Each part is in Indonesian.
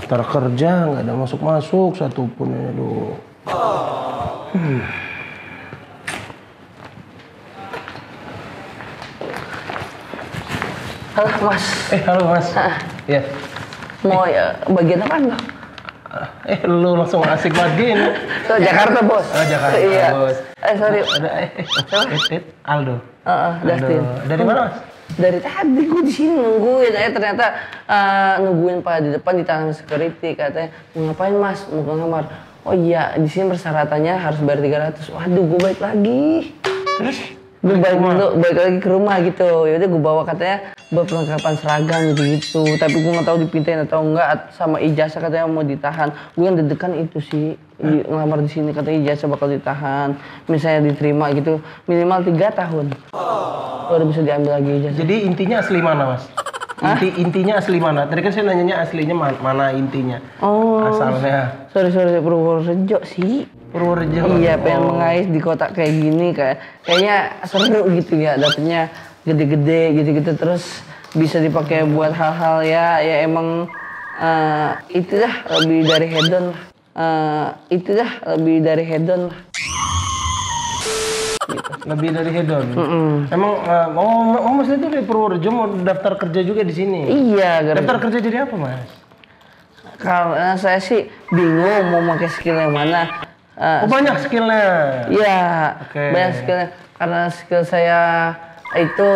daftar kerja nggak ada masuk satupun, aduh. Halo Mas. Halo Mas. Iya. Mau ya bagian apa Anda? Lu langsung asik banget gini. Jakarta Bos. Oh Jakarta iya. Bos. Sorry. Ada Aldo. Dustin. Dari mana Mas? Dari tadi gue di sini nungguin, ternyata nungguin Pak di depan ditahan security, katanya mau ngapain Mas? Mau ke kamar. Oh iya, di sini persyaratannya harus bayar 300. Waduh, gue balik lagi. Terus? Gue balik lagi ke rumah gitu. Yaudah gue bawa katanya buat perlengkapan seragam gitu. Tapi gue nggak tahu dipintain atau enggak, sama ijazah katanya mau ditahan. Gue yang deg-degan itu sih. Ngelamar di sini katanya ijazah bakal ditahan. Misalnya diterima gitu minimal 3 tahun. Baru bisa diambil lagi ijazah. Jadi intinya asli mana Mas? Intinya asli mana? Tadi kan saya nanyanya aslinya mana intinya? Oh. Asalnya. Sorry Purworejo sih. Purworejo. Iya, pengen mengais di kota kayak gini, kayaknya seru gitu ya, dapetnya gede-gede gitu-gitu, terus bisa dipakai buat hal-hal ya emang itu dah lebih dari hedon lah. Gitu. Lebih dari hedon. Emang Mas itu dari Purworejo mau daftar kerja juga di sini? Iya, daftar kerja jadi apa Mas? Karena saya sih bingung mau pakai skill yang mana. Banyak skillnya. Iya, Okay. banyak skillnya. Karena skill saya itu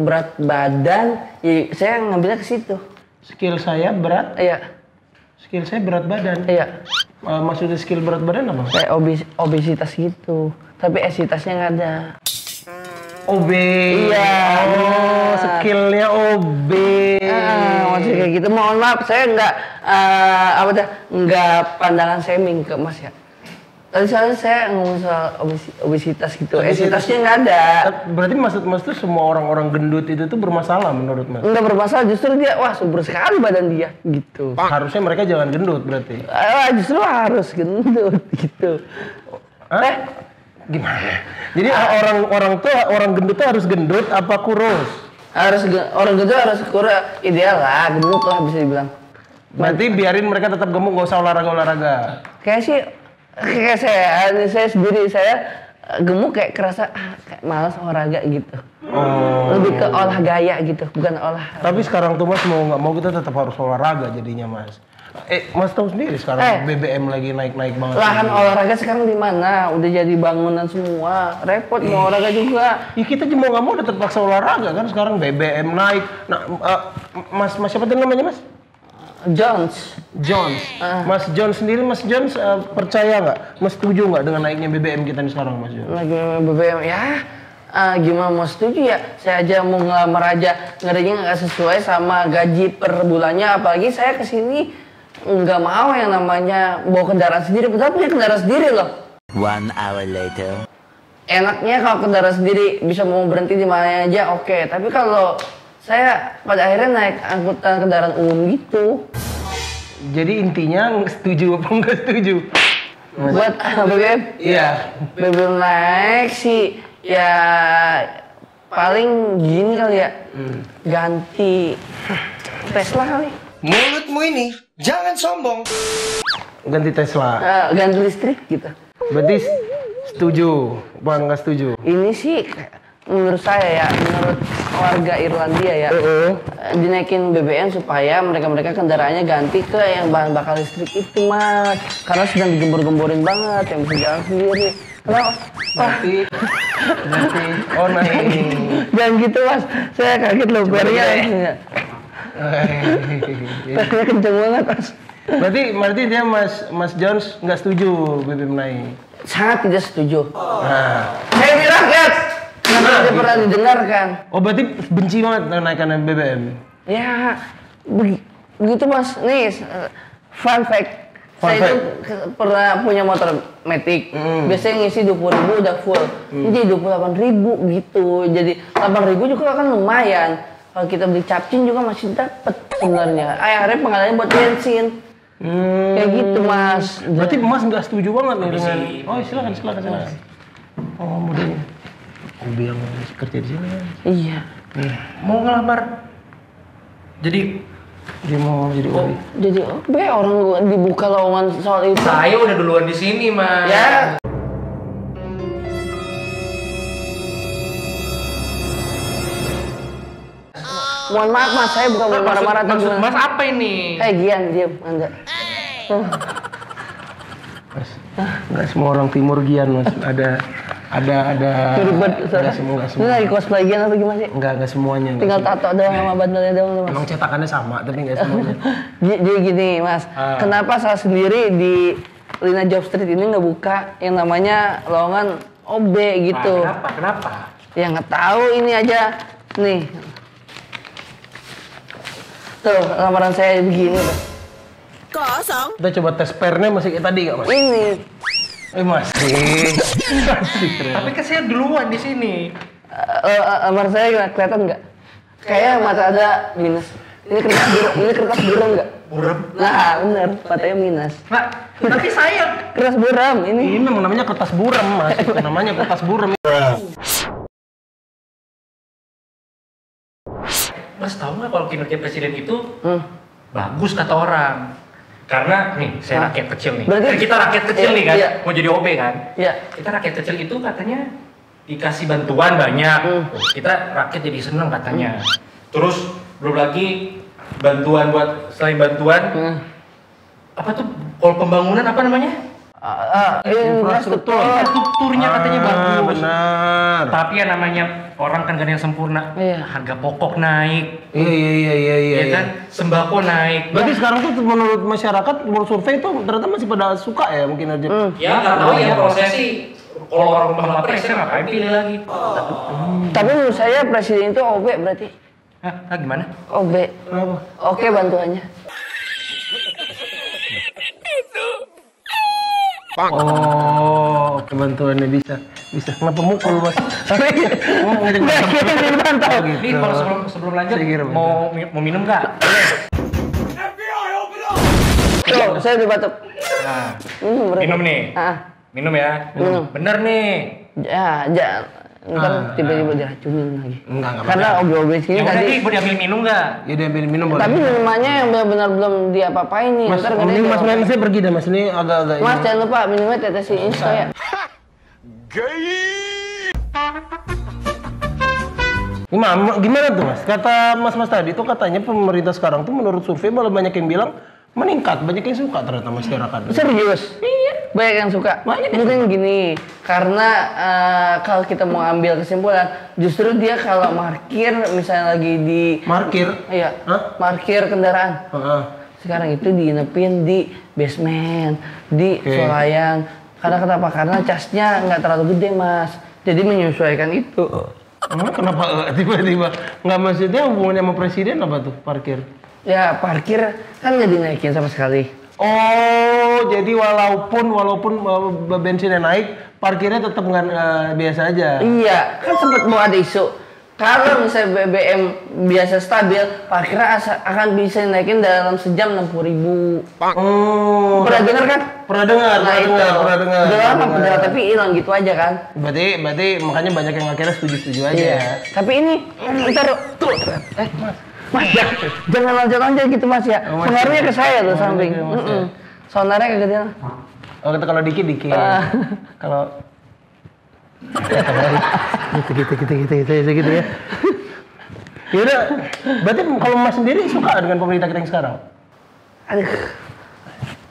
berat badan, ya saya ngambilnya ke situ. Skill saya berat? Iya. Skill saya berat badan? Iya. Maksudnya skill berat badan apa? Kayak obesitas gitu, tapi esitasnya nggak ada. OB. Iya. Oh, skillnya OB. Maksudnya kayak gitu. Mohon maaf, saya nggak pandangan shaming ke Mas ya. Tadi soalnya saya ngomong soal obesitas gitu. Esitasnya nggak ada. Berarti maksud Mas tuh semua orang-orang gendut itu tuh bermasalah menurut Mas? Nggak bermasalah, justru dia subur sekali badan dia gitu. Harusnya mereka jangan gendut berarti? Justru harus gendut gitu. Gimana? Jadi orang gendut tuh harus gendut apa kurus? Orang gendut harus kurus, ideal lah, gemuk lah bisa dibilang. Berarti biarin mereka tetap gemuk, gak usah olahraga. Kayak saya sendiri, saya gemuk kayak kerasa kayak malas olahraga gitu. Lebih ke olah gaya gitu, bukan olah. Tapi sekarang tuh Mas mau nggak mau kita tetap harus olahraga jadinya Mas. Mas tahu sendiri sekarang BBM lagi naik banget. Lahan olahraga sekarang di mana? Udah jadi bangunan semua, repot mau olahraga juga. Ya kita mau nggak mau udah terpaksa olahraga kan sekarang BBM naik. Nah, Mas siapa tuh namanya Mas? Jones. Mas Jones sendiri, Mas Jones percaya nggak? Mas setuju nggak dengan naiknya BBM kita nih sekarang Mas Jones? Lagi BBM ya. Gimana mau setuju ya? Saya aja mau ngelamar aja ngerinya nggak sesuai sama gaji per bulannya, apalagi saya kesini nggak mau yang namanya bawa kendaraan sendiri, padahal punya kendaraan sendiri loh. 1 hour later. Enaknya kalau kendaraan sendiri bisa mau berhenti di mana aja, oke. Tapi kalau saya pada akhirnya naik angkutan kendaraan umum gitu. Jadi intinya setuju apa nggak setuju? Buat BBM? Iya. BBM naik sih ya paling gini kali ya. Ganti Tesla kali. Mulutmu ini jangan sombong. Ganti Tesla. Ganti listrik gitu. Berarti setuju, bang nggak setuju? Ini sih menurut saya ya, menurut warga Irlandia ya, dinaikin BBM supaya mereka kendaraannya ganti ke yang bahan bakar listrik itu Mas. Karena sedang digembor-gemborin banget, yang bisa jalan sendiri. Kenapa? Berarti naik. Jangan gitu Mas, saya kaget loh pernya. Pernya kenceng banget Mas. Berarti dia Mas Jones nggak setuju BBM naik? Sangat tidak setuju. Saya di rakyat. Kenapa tidak pernah didengarkan? Oh berarti benci banget kenaikan BBM? Ya begitu Mas. Nih fun fact. Saya itu pernah punya motor Matic. Biasanya ngisi 20.000 udah full. Ini jadi 28.000 gitu. Jadi 8.000 juga kan lumayan. Kalau kita beli capcin juga masih dapet sebenarnya. Akhirnya pengalamannya buat bensin. Kayak gitu Mas. Berarti Mas nggak setuju banget nih dengan. Oh silakan. Oh modelnya. Ubi yang kerja di sini kan? Iya. Mau ngelamar jadi Dia mau jadi OB. Jadi OB orang dibuka lowongan soal itu. Saya udah duluan di sini, Mas. Ya. Mohon maaf Mas, saya bukan mau marah-marah atau Maksud gimana. Mas apa ini? Gian, diam, Anda. Mas, nggak semua orang timur Gian, Mas. Ada Ribet, nggak semua. Ini lagi cosplay Gian atau gimana sih? Nggak semuanya. Tinggal tato doang sama bandelnya doang tuh, Mas. Emang cetakannya sama, tapi nggak semuanya. Jadi gini, Mas. Kenapa saya sendiri di Lina Job Street ini nggak buka yang namanya lowongan OB gitu? Kenapa? Ya nggak tahu, ini aja nih. Tuh, lamaran saya begini tuh. Kita coba tes pernya masih kayak tadi nggak, Mas? Ini. Masih keren. Tapi kan saya duluan di sini. Lamaran saya kelihatan nggak? Kayak mata ada minus. Ini kertas buram nggak? Buram? Nah, bener. Matanya minus. Nah, tapi saya. Kertas buram ini. Ini memang namanya kertas buram, Mas. Bukan namanya kertas buram. Mas tahu nggak kalau kinerja presiden itu bagus kata orang? Karena nih, saya rakyat kecil nih. Berarti- Kan kita rakyat kecil nih kan, Iya. mau jadi OB kan? Iya. Kita rakyat kecil itu katanya dikasih bantuan banyak. Kita rakyat jadi seneng katanya. Terus belum lagi bantuan buat selain bantuan apa tuh? Kalau pembangunan apa namanya? Infrastruktur. Infrastrukturnya katanya bagus. Benar. Tapi ya namanya orang kan gak ada yang sempurna. Iya. Harga pokok naik, Iya. ya kan? Sembako naik. Berarti sekarang tuh menurut masyarakat, menurut survei itu ternyata masih pada suka ya mungkin aja. Ya nggak tahu ya kalau saya sih. Kalau orang rumah lapar saya ngapain pilih lagi? Tapi menurut saya presiden itu OB berarti. Hah, gimana? OB. Kenapa? Oke bantuannya. Oh, kebantuannya bisa. Kenapa mukul, Mas? Ngomong aja. Mantap. Ini kalau sebelum lanjut Saya kira mau minum nggak? Tuh, saya udah batuk. Nah, Berarti. minum nih. Minum ya. Bener nih. Ya, ntar tiba-tiba diracunin lagi. Enggak Karena OB-OB sini Yang tadi. tadi mau diambil minum nggak? Ya dia ambil minum boleh. Tapi minumannya yang benar-benar belum diapa-apain nih. Mas, Ntar katanya mending Mas diapa-apain. saya pergi dah, Mas. Ini agak-agak Mas ini. jangan lupa minumnya tetes insta ya. Gimana tuh, Mas? Kata Mas tadi tuh katanya pemerintah sekarang tuh menurut survei malah banyak yang bilang meningkat, banyak yang suka ternyata masyarakat. Serius? Iya. Banyak yang suka. Mungkin gini, karena kalau kita mau ambil kesimpulan, justru dia kalau parkir misalnya lagi di Parkir? iya, Hah? parkir kendaraan. Heeh. Sekarang itu diinepin di basement, di swalayan. Karena kenapa? Karena casnya nggak terlalu gede, Mas. Jadi menyesuaikan itu. Emang kenapa tiba-tiba nggak, maksudnya hubungannya sama presiden apa tuh parkir? Ya parkir kan nggak dinaikin sama sekali. Oh, jadi walaupun bensinnya naik, parkirnya tetap nggak biasa aja. Iya, kan sempat mau ada isu. Kalau misalnya BBM biasa stabil, parkirnya akan bisa naikin dalam sejam 60.000. Oh. Pernah dengar kan? Pernah dengar. Udah lama padahal, tapi hilang gitu aja kan. Berarti makanya banyak yang akhirnya setuju aja. Iya. Tapi ini ntar tuh. Mas, jangan loncat-loncat gitu Mas ya. Oh, Mas. Pengaruhnya ke saya tuh Oh, samping. iya, Mas, ya. Sonarnya kegedean. Oh, kita kalau dikit. Kalau gitu ya. Yaudah, berarti kalau Mas sendiri suka dengan pemerintah kita yang sekarang? Aduh.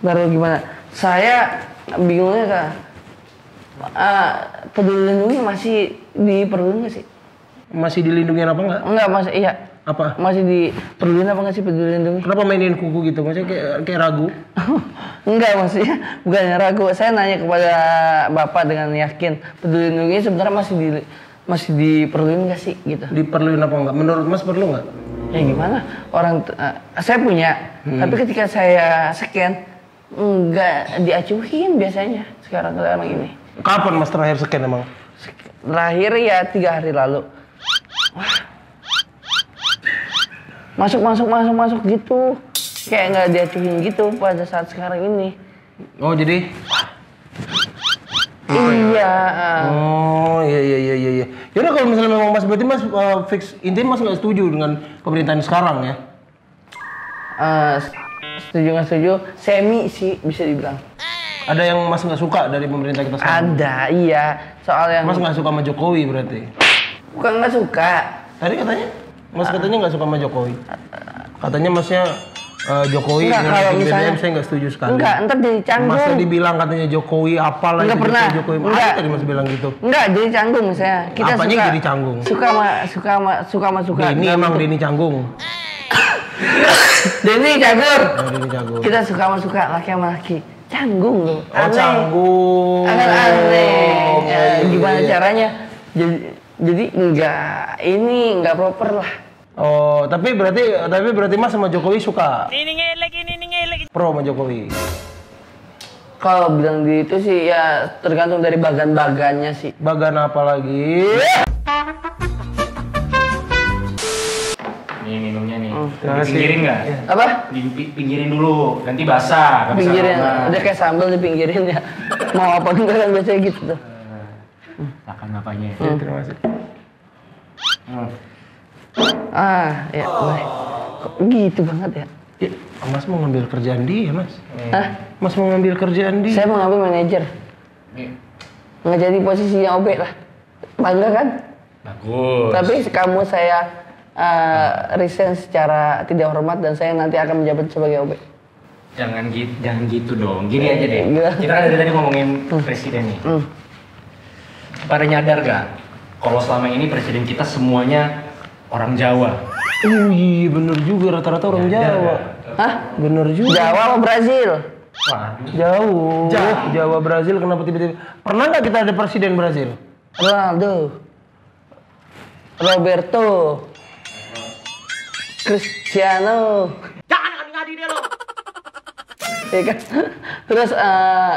Baru gimana? Saya bingungnya kak. Peduli lindungi masih diperluin nggak sih? Masih dilindungi apa enggak? Enggak, Mas. Iya. Apa? Masih diperluin apa nggak sih peduli lindungi? Kenapa mainin kuku gitu? Maksudnya kayak ragu? Enggak, maksudnya bukannya ragu. Saya nanya kepada Bapak dengan yakin, peduli lindungi sebenarnya masih diperluin nggak sih gitu? Diperluin apa enggak? Menurut Mas perlu enggak? Ya gimana? Orang saya punya, tapi ketika saya scan enggak diacuhin biasanya sekarang ini. Kapan Mas terakhir scan emang? Terakhir ya 3 hari lalu. Wah. Masuk gitu. Kayak nggak diacuhin gitu pada saat sekarang ini. Oh, jadi Iya. Oh, iya. Yaudah kalau misalnya memang Mas berarti Mas fix intinya Mas nggak setuju dengan pemerintahan sekarang ya? setuju nggak setuju, semi sih bisa dibilang. Ada yang Mas nggak suka dari pemerintah kita sekarang? Ada, iya. Soal yang Mas nggak suka sama Jokowi berarti? bukan nggak suka. Tadi katanya, Mas katanya nggak suka sama Jokowi. Katanya Masnya Jokowi Enggak, kalau naikin misalnya BBM saya nggak setuju sekali. Enggak, ntar jadi canggung. Mas tadi bilang katanya Jokowi apalah Enggak itu pernah. Jokowi. Enggak. Apa tadi Mas bilang gitu? Enggak, jadi canggung misalnya. Kita Apanya suka, jadi canggung? Suka sama suka. Ini emang Denny canggung. Denny canggung. Oh, Denny canggung. Kita suka sama suka, laki sama laki. Canggung loh. Oh, canggung. Aneh. Ya, Iya, gimana iya. caranya? Jadi enggak proper lah. Oh, tapi berarti Mas sama Jokowi suka. Pro sama Jokowi. Kalau bilang di itu sih ya tergantung dari bagan-bagannya sih. Bagan apa lagi? Nih minumnya nih. Terima kasih. Pinggirin nggak? Apa? Pinggirin dulu, nanti basah. nggak bisa Pinggirin, lama. udah kayak sambal dipinggirin ya. Mau apa enggak kan biasanya gitu tuh. Makan apanya? Ya, terima kasih. Ya, boleh. Kok gitu banget ya? Ya, Mas mau ngambil kerjaan dia, Mas. Hah? Mas mau ngambil kerjaan dia. Saya mau ngambil manajer. Nih, Nggak jadi posisinya OB lah. Bangga kan? bagus. Tapi kamu saya resign secara tidak hormat dan saya nanti akan menjabat sebagai OB. Jangan gitu dong. Gini aja deh. Gila. Kita kan dari tadi ngomongin presiden nih. Pada nyadar gak? Kalau selama ini presiden kita semuanya orang Jawa. Iya, bener juga rata-rata orang Jawa. Hah? Bener juga. Jawa apa Brazil? Waduh. Jauh. Jawa Brazil kenapa tiba-tiba? Pernah nggak kita ada presiden Brazil? Ronaldo, Roberto, Cristiano. Jangan ngadi dia lo. Ya kan? Terus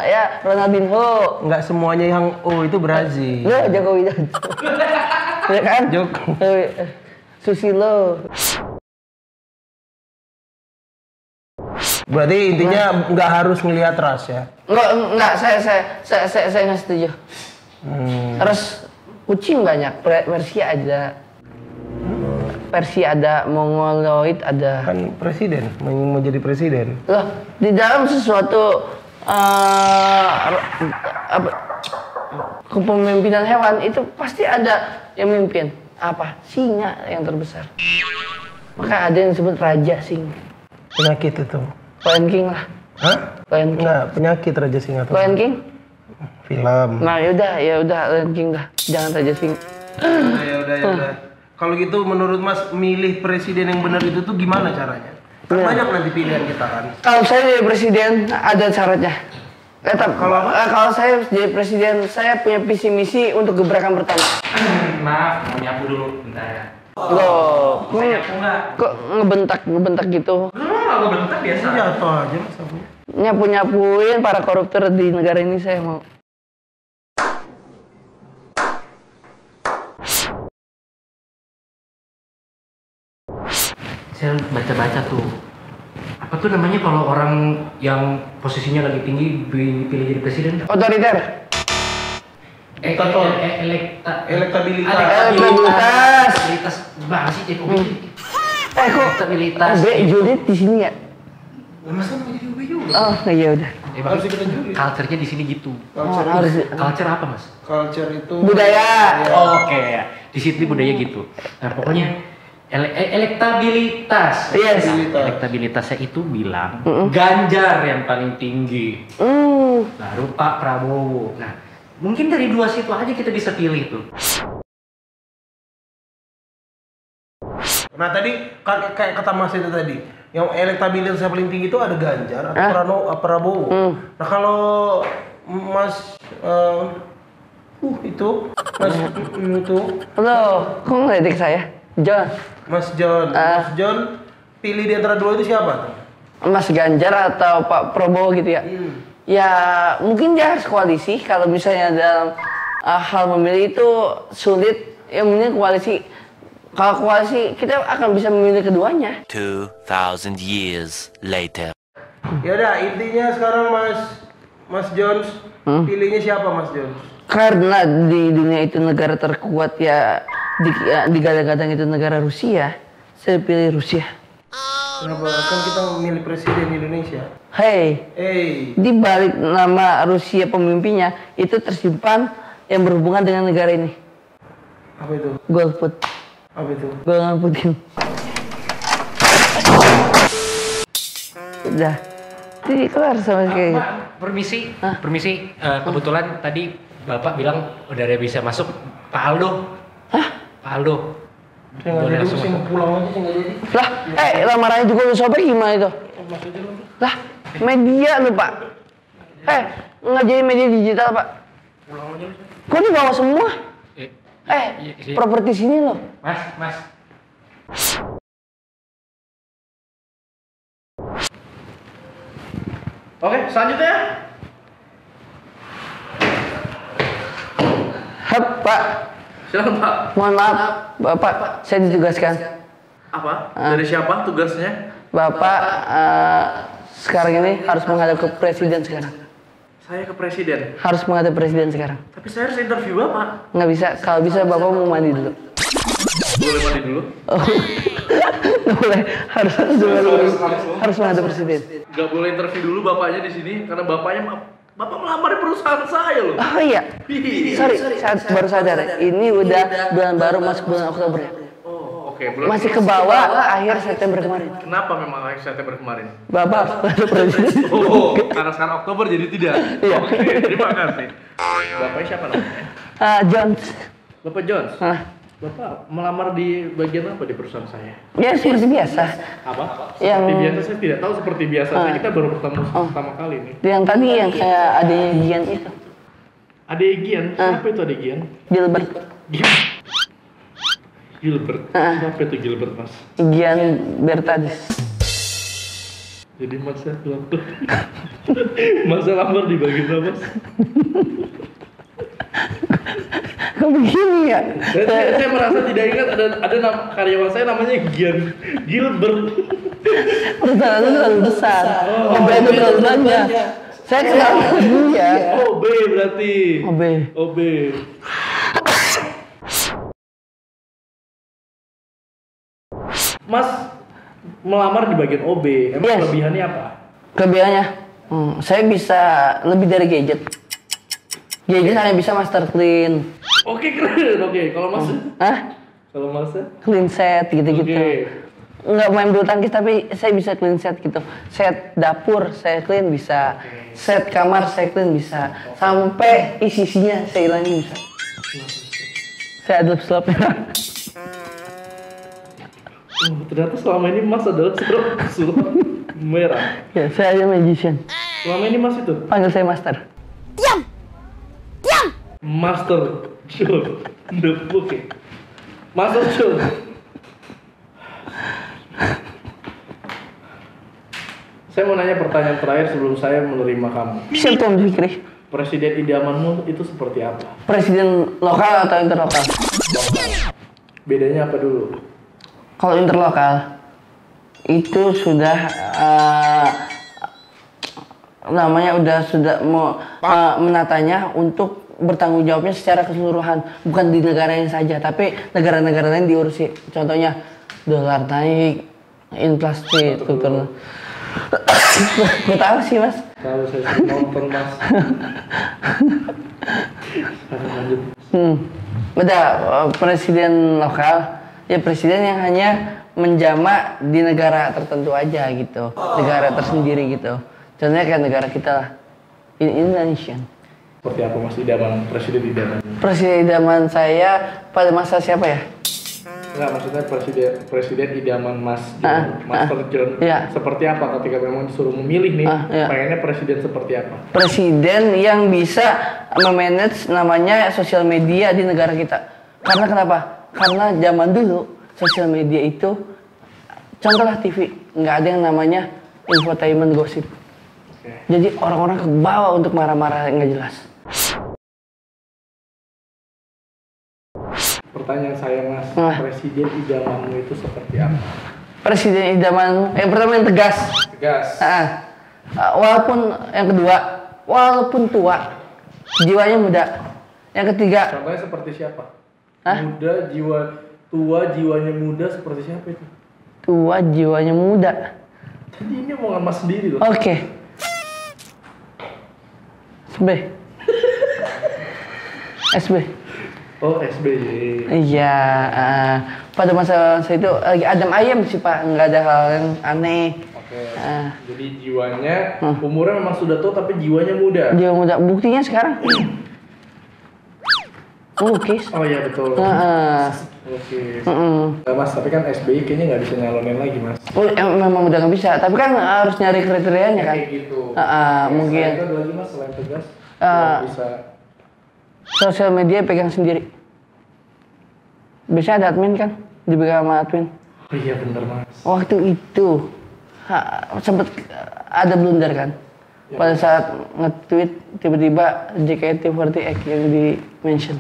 ya Ronaldinho. Nggak semuanya yang itu Brazil. Lo Jokowi Widodo. Ya kan? Susilo. Berarti intinya nggak harus ngelihat ras ya? Enggak, saya nggak setuju. Terus kucing banyak, Persia ada, Mongoloid ada. Kan presiden, mau jadi presiden. Loh, di dalam sesuatu kepemimpinan hewan itu pasti ada yang mimpin. Apa? Singa yang terbesar. Maka ada yang disebut raja singa. Penyakit itu. Lion King lah. Hah? Lion King. Nggak, penyakit Raja Singa tuh. Lion King? Film. Nah, ya udah Lion King dah. Jangan raja singa. Ya udah. Kalau gitu menurut Mas milih presiden yang benar itu tuh gimana caranya? Kan banyak nanti pilihan kita kan. Kalau saya jadi presiden ada syaratnya. Kalau saya jadi presiden, saya punya visi misi untuk gebrakan pertama. Maaf, mau nyapu dulu. Bentar ya. Loh, kok ngebentak gitu? Nggak bentar biasa. Jatuh aja Mas sapunya. Nyapu-nyapuin para koruptor di negara ini saya mau. Saya baca-baca tuh. Apa tuh namanya kalau orang yang posisinya lagi tinggi dipilih jadi presiden? Otoriter. Elektabilitas. Elektabilitas. Bahas sih jadi OB. Kok Elektabilitas. OB Judit di sini ya? Masa mau jadi UB juga? Oh, iya udah. Harus ikutan juri. Culture-nya di sini gitu. Harus Culture apa, Mas? Culture itu budaya. Oh, oke. Di situ budaya gitu. Nah, pokoknya elektabilitas. Yes. Elektabilitasnya itu bilang Ganjar yang paling tinggi. Baru Pak Prabowo. Nah, mungkin dari dua situ aja kita bisa pilih tuh. Nah tadi kayak kata Mas itu tadi, yang elektabilitas yang paling tinggi itu ada Ganjar atau Prabowo. Nah kalau Mas itu Mas itu Loh, kok ngelidik saya? John. Mas John, Mas John pilih di antara dua itu siapa? Mas Ganjar atau Pak Prabowo gitu ya? Ya mungkin dia harus koalisi. Kalau misalnya dalam hal memilih itu sulit, ya mending koalisi. Kalau koalisi kita akan bisa memilih keduanya. 2,000 years later. Ya udah intinya sekarang Mas Jones pilihnya siapa Mas Jones? Karena di dunia itu negara terkuat ya digadang-gadang itu negara Rusia, saya pilih Rusia. Kenapa? Kan kita memilih presiden Indonesia. Hei, di balik nama Rusia pemimpinnya itu tersimpan yang berhubungan dengan negara ini. Apa itu? Golput. Apa itu? Golongan Putin. Udah. Jadi kelar sama kayak gitu. Permisi, permisi. Kebetulan tadi Bapak bilang udah ada bisa masuk Pak Aldo. Hah? Pak Aldo. Saya nggak jadi, saya mau pulang aja, saya nggak jadi. Lah, lamarannya juga lu sobek gimana itu? Lah, media lu, Pak. Nggak jadi media digital, Pak. Kok dibawa semua? Iya. Properti sini loh. Mas. Oke, selanjutnya. Hap, Pak. Silakan Pak. Mohon maaf, Bapak. Saya ditugaskan. Apa? Dari siapa tugasnya? Bapak sekarang ini harus menghadap ke presiden sekarang. Saya ke presiden. Harus menghadap presiden sekarang. Tapi saya harus interview Bapak. Nggak bisa. Kalau bisa Bapak mau mandi dulu. Boleh mandi dulu? Nggak boleh. Harus menghadap presiden. Gak boleh interview dulu bapaknya di sini karena bapak melamar di perusahaan saya loh. Oh iya. Sorry, saya baru sadar. Ini udah bulan baru masuk bulan Oktober ya. Oh, oke. Bulan Masih ke bawah akhir September kemarin. Kenapa memang akhir September kemarin? Bapak menghadap presiden. Oh, karena sekarang Oktober jadi tidak. Iya. Oke, terima kasih. Bapaknya siapa namanya? Jones. Bapak Jones. Hah? Bapak melamar di bagian apa di perusahaan saya? Ya seperti biasa. Apa? Yang- Seperti biasa saya tidak tahu seperti biasa. Kita baru bertemu pertama kali nih. Yang tadi yang kayak adanya Gian itu. Ade Gian, siapa itu Ade Gian? Gilbert. Gilbert. Siapa itu Gilbert, Mas? Gian Bertades. Jadi Mas saya lamar. Mas saya lamar di bagian apa, Mas? Kok begini ya? Saya merasa tidak ingat ada nama karyawan saya namanya Gilbert. Perusahaan itu terlalu besar. OB itu terlalu banyak. Saya kenal dia. OB berarti. OB. OB. Mas melamar di bagian OB. Emang Yes. kelebihannya apa? Kelebihannya, saya bisa lebih dari gadget. Gadget hanya bisa master clean. Oke, keren. Oke, kalau Mas? Kalau Mas? Clean set gitu-gitu. Oke. Nggak main bulu tangkis tapi saya bisa clean set gitu. Set dapur saya clean bisa. Set kamar saya clean bisa. Sampai isinya saya hilangin bisa. Saya adlub slopnya. Oh, ternyata selama ini Mas adalah sulap merah. Ya, saya aja magician. Selama ini Mas itu Panggil saya master. Master John. Oke. Master John. Saya mau nanya pertanyaan terakhir sebelum saya menerima kamu. Siap Tuan Fikri. Presiden idamanmu itu seperti apa? Presiden lokal atau interlokal? Bedanya apa dulu? Kalau interlokal itu sudah namanya sudah mau menatanya untuk bertanggung jawabnya secara keseluruhan, bukan di negaranya saja, tapi negara-negara lain diurusi. Contohnya dolar naik, inflasi, turun. Gue tahu sih Mas. Kalau saya sudah nonton Mas. Sekarang lanjut. Udah presiden lokal, ya presiden yang hanya menjamak di negara tertentu aja gitu, negara tersendiri gitu. Contohnya kayak negara kita lah, Indonesia. Seperti apa Mas idaman, presiden idaman? Presiden idaman saya pada masa siapa ya? Enggak, maksudnya presiden idaman Mas John, Master John. Iya. Seperti apa ketika memang disuruh memilih nih, Iya. pengennya presiden seperti apa? Presiden yang bisa memanage namanya sosial media di negara kita. Karena kenapa? Karena zaman dulu sosial media itu, contohlah TV, nggak ada yang namanya infotainment gosip. Jadi orang-orang kebawa untuk marah-marah yang nggak jelas. Pertanyaan saya Mas, presiden idamanmu itu seperti apa? Presiden idaman yang pertama yang tegas. Tegas. Walaupun yang kedua, walaupun tua, jiwanya muda. Yang ketiga, Contohnya seperti siapa? Muda, jiwa tua, jiwanya muda seperti siapa itu? tua jiwanya muda. Tadi ini omongan Mas sendiri loh. Oke. SB. SB. Oh, SBY. Iya, pada masa itu lagi adem ayem sih Pak, nggak ada hal yang aneh. Oke. Jadi jiwanya umurnya memang sudah tua tapi jiwanya muda. Jiwa muda, buktinya sekarang melukis. Oh iya betul. Oke. Nah, Mas, tapi kan SBY kayaknya nggak bisa nyalonin lagi, Mas. Oh, memang udah nggak bisa, tapi kan harus nyari kriterianya kan. Kayak gitu. Mungkin. Itu ada lagi Mas selain tegas. Bisa. Sosial media pegang sendiri. Biasanya ada admin kan, dipegang sama admin. Oh iya bener Mas. Waktu itu sempet ada blunder kan. Pada saat nge-tweet tiba-tiba JKT48 yang di-mention.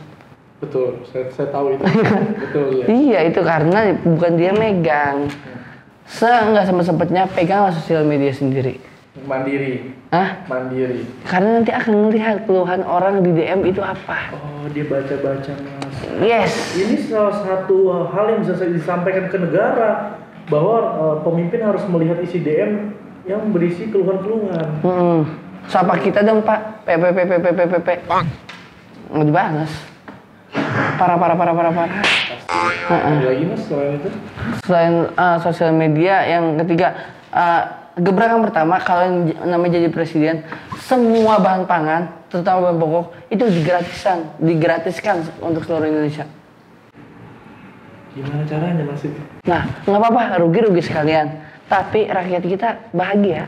Betul, saya tahu itu. Betul ya. Iya, itu karena bukan dia megang. Nggak sempet-sempetnya pegang sosial media sendiri. Mandiri. Hah? Mandiri. Karena nanti akan melihat keluhan orang di DM itu apa. Oh, dia baca-baca Mas. Yes. Ini salah satu hal yang bisa disampaikan ke negara bahwa pemimpin harus melihat isi DM yang berisi keluhan-keluhan. Sapa kita dong Pak. PPPPPPPP. Nggak dibalas. Parah. Ada lagi Mas selain itu? Selain sosial media, yang ketiga, gebrakan pertama kalau yang namanya jadi presiden, semua bahan pangan, terutama bahan pokok, itu digratiskan untuk seluruh Indonesia. Gimana caranya Mas itu? Nah, nggak apa-apa, rugi sekalian. Tapi rakyat kita bahagia.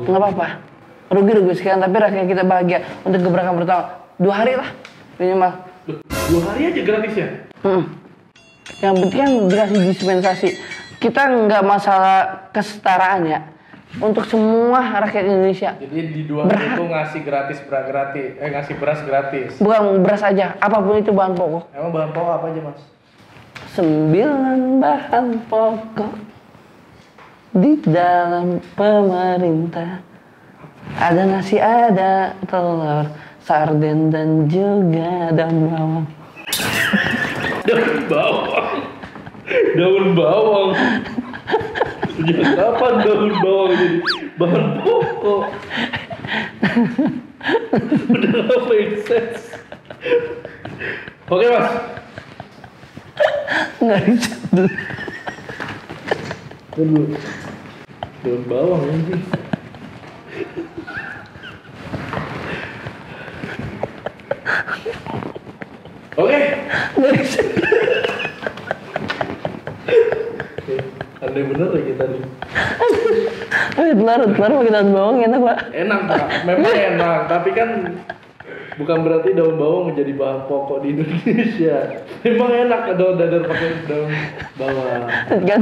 Nggak apa-apa. Rugi sekalian, tapi rakyat kita bahagia. Untuk gebrakan pertama, 2 hari lah minimal. 2 hari aja gratis ya? Yang penting kan dikasih dispensasi. Kita nggak masalah kesetaraan ya. Untuk semua rakyat Indonesia. Jadi di 2 hari itu ngasih ngasih beras gratis. Bukan beras aja, apapun itu bahan pokok. Emang bahan pokok apa aja Mas? 9 bahan pokok di dalam pemerintah. Ada nasi, ada telur, sarden dan juga daun bawang. Daun bawang. Sejak kapan daun bawang jadi bahan pokok? Udah gak make sense. Oke Mas. Nggak bisa dulu. Tunggu. Daun bawang ini. Oke. Nggak bisa. Andai bener lagi tadi. Telur pakai daun bawang enak Pak. Enak Pak, memang enak. Tapi kan bukan berarti daun bawang menjadi bahan pokok di Indonesia. Memang enak daun dadar pakai daun bawang. Kan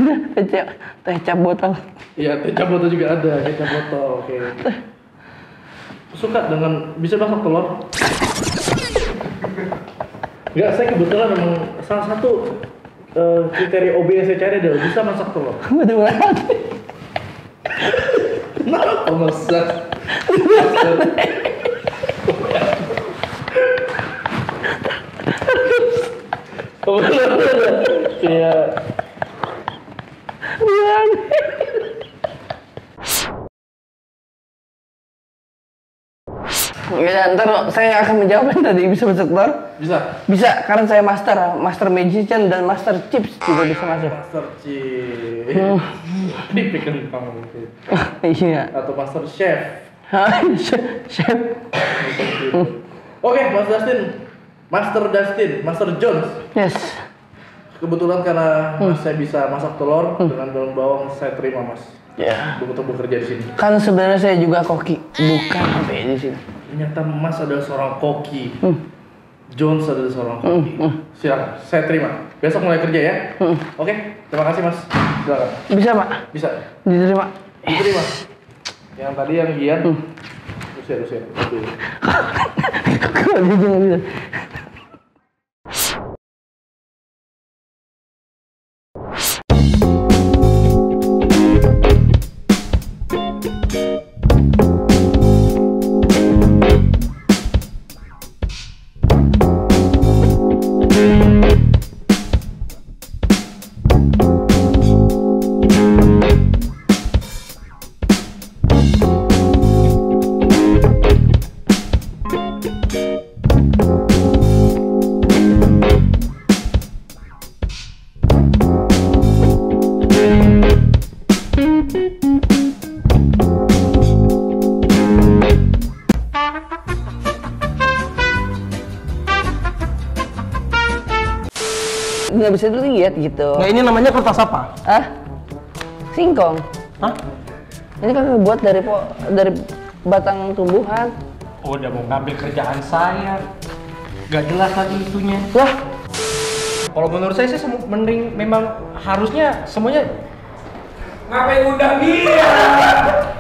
kecap botol. Iya, kecap botol juga ada, kecap botol. Oke. Suka dengan bisa masak telur? Enggak, saya kebetulan memang salah satu kriteria OB yang saya cari adalah bisa masak telur. Betul banget. Kenapa masak? Kayak Ya, ntar saya akan menjawab yang tadi bisa masuk telur. Bisa, karena saya master magician dan master chips juga bisa masuk. Master Chief. Dipikirin kamu mungkin. Iya. Atau Master Chef. Chef. Oke, Master Jones. Yes. Kebetulan karena saya bisa masak telur dengan daun bawang, saya terima Mas. Ya. Untuk bekerja di sini. Kan sebenarnya saya juga koki, bukan sampai di sini. Ternyata Mas adalah seorang koki. Jones adalah seorang koki. Silakan, saya terima. Besok mulai kerja ya. Oke, terima kasih Mas. Silakan. Bisa Pak? Bisa. Diterima. Diterima. Yang tadi yang Gian. Usir. Kalau dia jangan bisa. nggak bisa dilihat gitu. Nah ini namanya kertas apa? Ah, singkong. Hah? Ini kan dibuat dari batang tumbuhan. Oh, udah mau ngambil kerjaan saya. Gak jelas lagi itunya. Lah, Kalau menurut saya sih mending memang harusnya semuanya ngapain undang dia?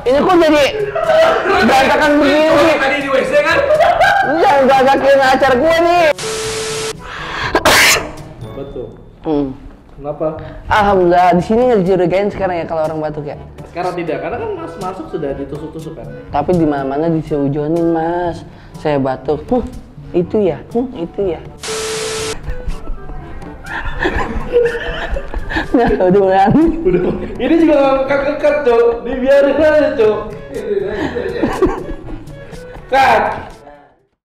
ini kok jadi berantakan begini sih? Tadi di WC kan? Lu jangan berantakin acara gue nih. Betul. Kenapa? Alhamdulillah di sini nggak dicurigain sekarang ya kalau orang batuk ya. Sekarang tidak, karena kan Mas masuk sudah ditusuk-tusuk kan. Tapi di mana-mana diseujonin Mas. Saya batuk. Itu ya. Itu ya. Nah, udah. Udah. Ini juga nggak kekat, Cok. Dibiarin aja, Cok. Cut.